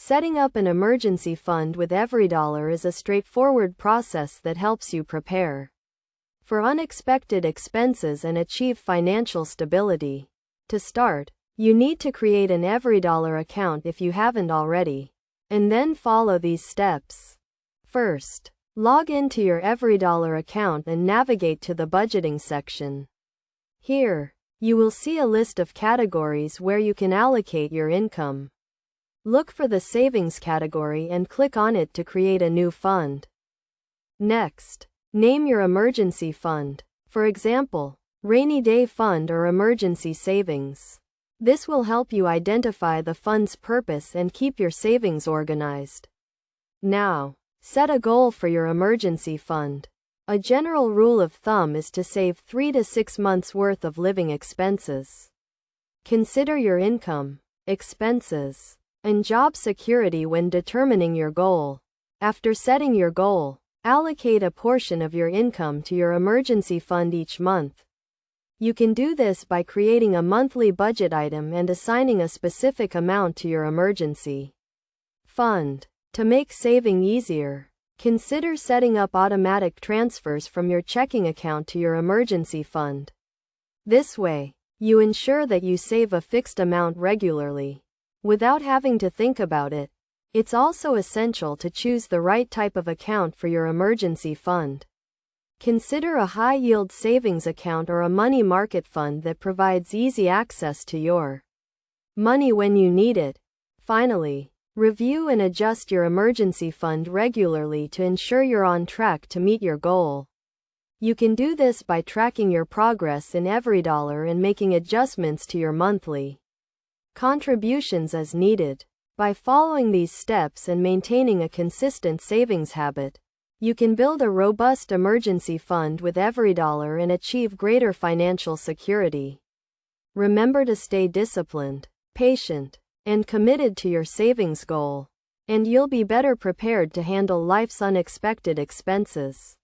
Setting up an emergency fund with EveryDollar is a straightforward process that helps you prepare for unexpected expenses and achieve financial stability. To start, you need to create an EveryDollar account if you haven't already, and then follow these steps. First, log into your EveryDollar account and navigate to the budgeting section. Here, you will see a list of categories where you can allocate your income. Look for the savings category and click on it to create a new fund. Next, name your emergency fund, for example, rainy day fund or emergency savings. This will help you identify the fund's purpose and keep your savings organized. Now, set a goal for your emergency fund. A general rule of thumb is to save 3 to 6 months' worth of living expenses. Consider your income, expenses, and job security when determining your goal. After setting your goal, allocate a portion of your income to your emergency fund each month. You can do this by creating a monthly budget item and assigning a specific amount to your emergency fund. To make saving easier, consider setting up automatic transfers from your checking account to your emergency fund. This way, you ensure that you save a fixed amount regularly, without having to think about it. It's also essential to choose the right type of account for your emergency fund. Consider a high-yield savings account or a money market fund that provides easy access to your money when you need it. Finally, review and adjust your emergency fund regularly to ensure you're on track to meet your goal. You can do this by tracking your progress in EveryDollar and making adjustments to your monthly contributions as needed. By following these steps and maintaining a consistent savings habit, you can build a robust emergency fund with EveryDollar and achieve greater financial security. Remember to stay disciplined, patient, and committed to your savings goal, and you'll be better prepared to handle life's unexpected expenses.